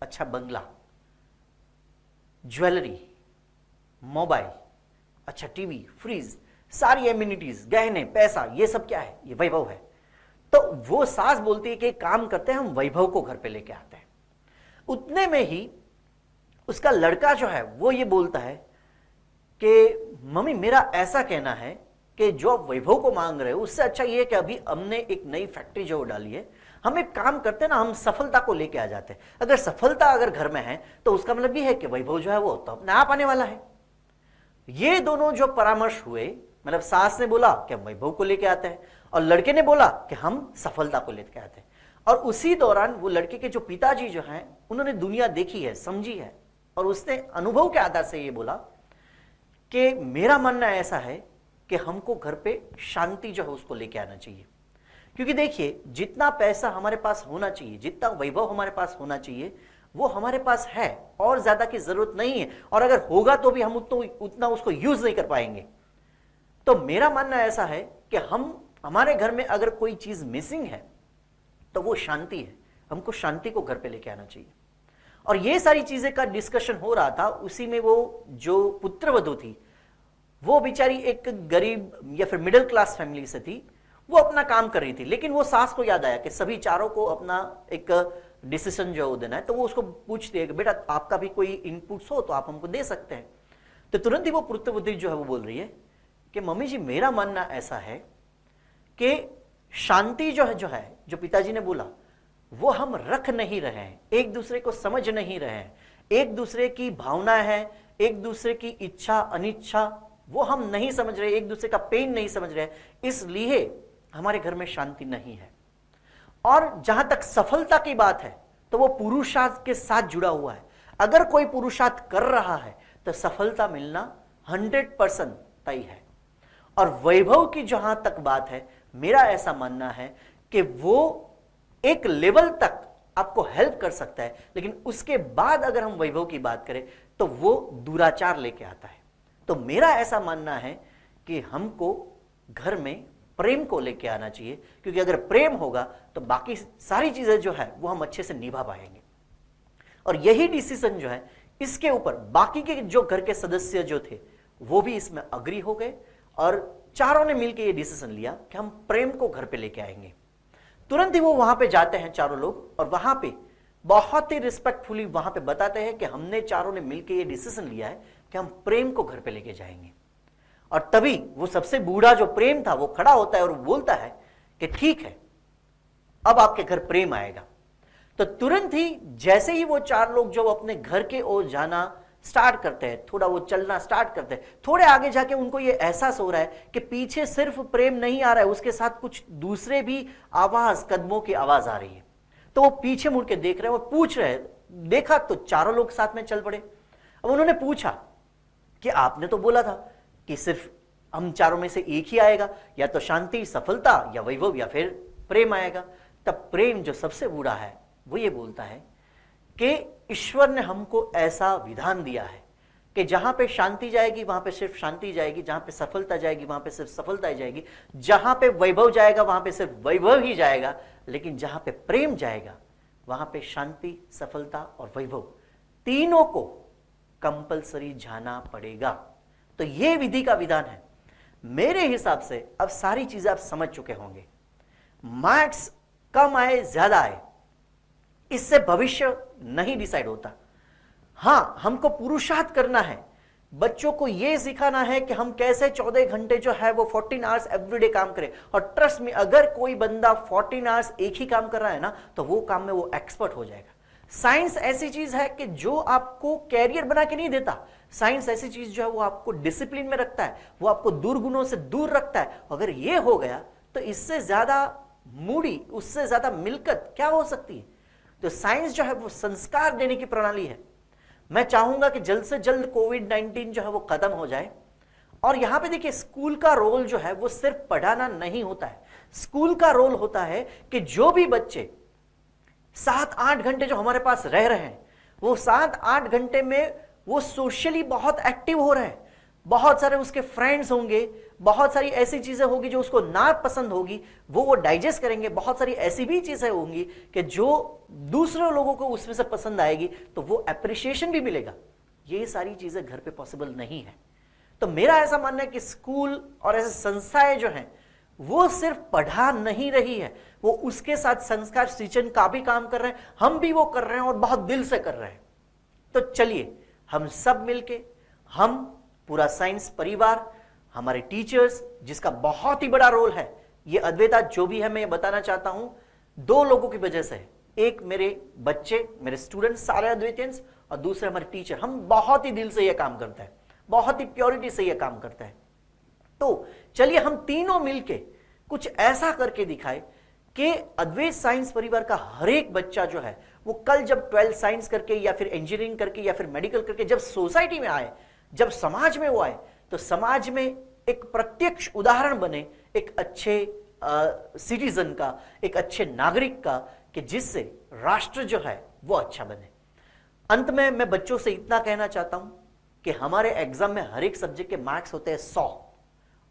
अच्छा बंगला, ज्वेलरी, मोबाइल, अच्छा टीवी, फ्रिज, सारी एम्यूनिटीज, गहने, पैसा, ये सब क्या है? ये वैभव है। तो वो सास बोलती है कि काम करते हैं, हम वैभव को घर पे लेके आते हैं। उतने में ही उसका लड़का जो है वो ये बोलता है कि मम्मी मेरा ऐसा कहना है कि जो आप वैभव को मांग रहे हो उससे अच्छा ये है कि अभी हमने एक नई फैक्ट्री जो डाली है, हम एक काम करते हैं ना, हम सफलता को लेके आ जाते हैं। अगर सफलता अगर घर में है तो उसका मतलब ये है कि वैभव जो है वो तो अपने आप आने वाला है। ये दोनों जो परामर्श हुए, मतलब सास ने बोला कि हम वैभव को लेके आते हैं और लड़के ने बोला कि हम सफलता को लेके आते हैं। और उसी दौरान वो लड़के के जो पिताजी जो हैं उन्होंने दुनिया देखी है, समझी है, और उसने अनुभव के आधार से ये बोला कि मेरा मानना ऐसा है कि हमको घर पे शांति जो है उसको लेके आना चाहिए। क्योंकि देखिए, जितना पैसा हमारे पास होना चाहिए, जितना वैभव हमारे पास होना चाहिए, वो हमारे पास है और ज्यादा की जरूरत नहीं है। और अगर होगा तो भी हम उतना उसको यूज नहीं कर पाएंगे। तो मेरा मानना ऐसा है कि हमारे घर में अगर कोई चीज मिसिंग है तो वो शांति है। हमको शांति को घर पे लेके आना चाहिए। और ये सारी चीजें का डिस्कशन हो रहा था। उसी में वो जो पुत्रवधू थी वो बेचारी एक गरीब या फिर मिडिल क्लास फैमिली से थी, वो अपना काम कर रही थी। लेकिन वो सास को याद आया कि सभी चारों को अपना एक डिसीजन जो देना है, तो वो उसको पूछती है कि बेटा आपका भी कोई इनपुट्स हो तो आप हमको दे सकते हैं। तो तुरंत ही वो पुत्रवधू जो है वो बोल रही है कि मम्मी जी मेरा मानना ऐसा है कि शांति जो है जो पिताजी ने बोला वो हम रख नहीं रहे हैं, एक दूसरे को समझ नहीं रहे हैं, एक दूसरे की भावना है, एक दूसरे की इच्छा अनिच्छा वो हम नहीं समझ रहे, एक दूसरे का पेन नहीं समझ रहे, इसलिए हमारे घर में शांति नहीं है। और जहां तक सफलता की बात है तो वो पुरुषार्थ के साथ जुड़ा हुआ है। अगर कोई पुरुषार्थ कर रहा है तो सफलता मिलना 100% तय है। और वैभव की जहां तक बात है, मेरा ऐसा मानना है कि वो एक लेवल तक आपको हेल्प कर सकता है, लेकिन उसके बाद अगर हम वैभव की बात करें तो वो दुराचार लेके आता है। तो मेरा ऐसा मानना है कि हमको घर में प्रेम को लेके आना चाहिए, क्योंकि अगर प्रेम होगा तो बाकी सारी चीजें जो है वो हम अच्छे से निभा पाएंगे। और यही डिसीजन जो है, इसके ऊपर बाकी के जो घर के सदस्य जो थे वो भी इसमें अग्री हो गए और चारों ने मिलकर ये डिसीजन लिया कि हम प्रेम को घर पे लेके आएंगे। तुरंत ही वो वहां पे जाते हैं चारों लोग, और वहां पे बहुत ही रिस्पेक्टफुली वहां पे बताते हैं कि हमने चारों ने मिलकर ये डिसीजन लिया है कि हम प्रेम को घर पे लेके जाएंगे। और तभी वो सबसे बूढ़ा जो प्रेम था वो खड़ा होता है और बोलता है कि ठीक है, अब आपके घर प्रेम आएगा। तो तुरंत ही जैसे ही वो चार लोग जो अपने घर के ओर जाना स्टार्ट करते हैं, थोड़ा वो चलना स्टार्ट करते हैं, थोड़े आगे जाके उनको ये एहसास हो रहा है कि पीछे सिर्फ प्रेम नहीं आ रहा है, उसके साथ कुछ दूसरे भी आवाज, कदमों की आवाज आ रही है। तो वो पीछे मुड़ के देख रहे हैं, वो पूछ रहे हैं, देखा तो चारों लोग साथ में चल पड़े। अब उन्होंने पूछा कि आपने तो बोला था कि सिर्फ हम चारों में से एक ही आएगा, या तो शांति, सफलता, या वैभव, या फिर प्रेम आएगा। तब प्रेम जो सबसे बूढ़ा है वो ये बोलता है कि ईश्वर ने हमको ऐसा विधान दिया है कि जहां पे शांति जाएगी वहां पे सिर्फ शांति जाएगी, जहां पे सफलता जाएगी वहां पे सिर्फ सफलता ही जाएगी, जहां पे वैभव जाएगा वहां पे सिर्फ वैभव ही जाएगा, लेकिन जहां पे प्रेम जाएगा वहां पे शांति, सफलता और वैभव तीनों को कंपलसरी जाना पड़ेगा। तो यह विधि का विधान है। मेरे हिसाब से अब सारी चीजें आप समझ चुके होंगे। मार्क्स कम आए ज्यादा आए इससे भविष्य नहीं डिसाइड होता। हां, हमको पुरुषार्थ करना है, बच्चों को यह सिखाना है कि हम कैसे 14 घंटे जो है वो 14 आवर्स एवरीडे काम करें। और ट्रस्ट में, अगर कोई बंदा 14 आवर्स एक ही काम कर रहा है ना, तो वो काम में वो एक्सपर्ट हो जाएगा। साइंस ऐसी चीज है कि जो आपको कैरियर बना के नहीं देता। साइंस ऐसी चीज जो है वो आपको डिसिप्लिन में रखता है, वो आपको दुर्गुणों से दूर रखता है। अगर ये हो गया तो इससे ज्यादा मूडी, उससे ज्यादा मिलकत क्या हो सकती है। तो साइंस जो है वो संस्कार देने की प्रणाली है। मैं चाहूंगा कि जल्द से जल्द कोविड-19 जो है वो खत्म हो जाए। और यहां पे देखिए, स्कूल का रोल जो है वो सिर्फ पढ़ाना नहीं होता है। स्कूल का रोल होता है कि जो भी बच्चे 7-8 घंटे जो हमारे पास रह रहे हैं, वो 7-8 घंटे में वो सोशली बहुत एक्टिव हो रहे हैं। बहुत सारे उसके फ्रेंड्स होंगे, बहुत सारी ऐसी चीजें होगी जो उसको ना पसंद होगी, वो डाइजेस्ट करेंगे। बहुत सारी ऐसी भी चीजें होंगी कि जो दूसरे लोगों को उसमें से पसंद आएगी, तो वो अप्रिशिएशन भी मिलेगा। ये सारी चीजें घर पे पॉसिबल नहीं है। तो मेरा ऐसा मानना है कि स्कूल और ऐसे संस्थाएं जो हैं वो सिर्फ पढ़ा नहीं रही है, वो उसके साथ संस्कार सिंचन का भी काम कर रहे हैं। हम भी वो कर रहे हैं और बहुत दिल से कर रहे हैं। तो चलिए हम सब मिलके, हम पूरा साइंस परिवार, हमारे टीचर्स, जिसका बहुत ही बड़ा रोल है। ये अद्वैता जो भी है, मैं ये बताना चाहता हूं, 2 लोगों की वजह से है। एक मेरे बच्चे, मेरे स्टूडेंट्स सारे अद्वैतियंस, और दूसरे हमारे टीचर। हम बहुत ही दिल से ये काम करते हैं, बहुत ही प्योरिटी से ये काम करते हैं। तो चलिए हम तीनों मिलके कुछ ऐसा करके दिखाए कि अद्वैत साइंस परिवार का हर एक बच्चा जो है वो कल जब 12th साइंस करके या फिर इंजीनियरिंग करके या फिर मेडिकल करके जब सोसाइटी में आए, जब समाज में वो आए, तो समाज में एक प्रत्यक्ष उदाहरण बने एक अच्छे सिटीजन का, एक अच्छे नागरिक का, कि जिससे राष्ट्र जो है वो अच्छा बने। अंत में मैं बच्चों से इतना कहना चाहता हूं कि हमारे एग्जाम में हर एक सब्जेक्ट के मार्क्स होते हैं 100,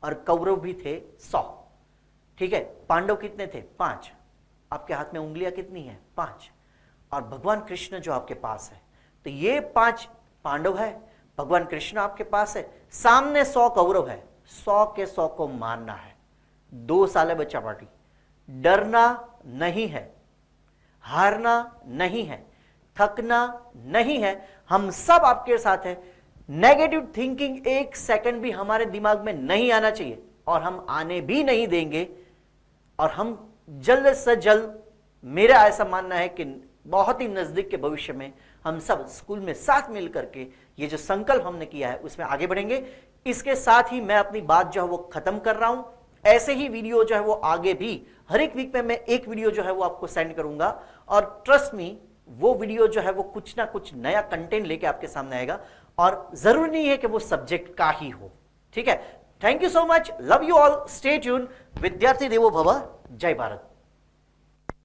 और कौरव भी थे 100। ठीक है, पांडव कितने थे? 5। आपके हाथ में उंगलियां कितनी है? 5। और भगवान कृष्ण जो आपके पास है, तो ये 5 पांडव है, भगवान कृष्ण आपके पास है, सामने 100 कौरव है। 100 के 100 को मारना है। 2 साल है बच्चा पार्टी। डरना नहीं है, हारना नहीं है, थकना नहीं है। हम सब आपके साथ हैं। नेगेटिव थिंकिंग 1 सेकंड भी हमारे दिमाग में नहीं आना चाहिए, और हम आने भी नहीं देंगे। और हम जल्द से जल्द, मेरा ऐसा मानना है कि बहुत ही नजदीक के भविष्य में हम सब स्कूल में साथ मिलकर के ये जो संकल्प हमने किया है उसमें आगे बढ़ेंगे। इसके साथ ही मैं अपनी बात जो है वो खत्म कर रहा हूं। ऐसे ही वीडियो जो है वो आगे भी हर एक वीक में मैं एक वीडियो जो है वो आपको सेंड करूंगा, और ट्रस्ट मी, वो वीडियो जो है वो कुछ ना कुछ नया कंटेंट लेके आपके सामने आएगा। और जरूरी नहीं है कि वो सब्जेक्ट का ही हो। ठीक है, thank you so much, love you all, stay tune. विद्यार्थी देवो भव, जय भारत।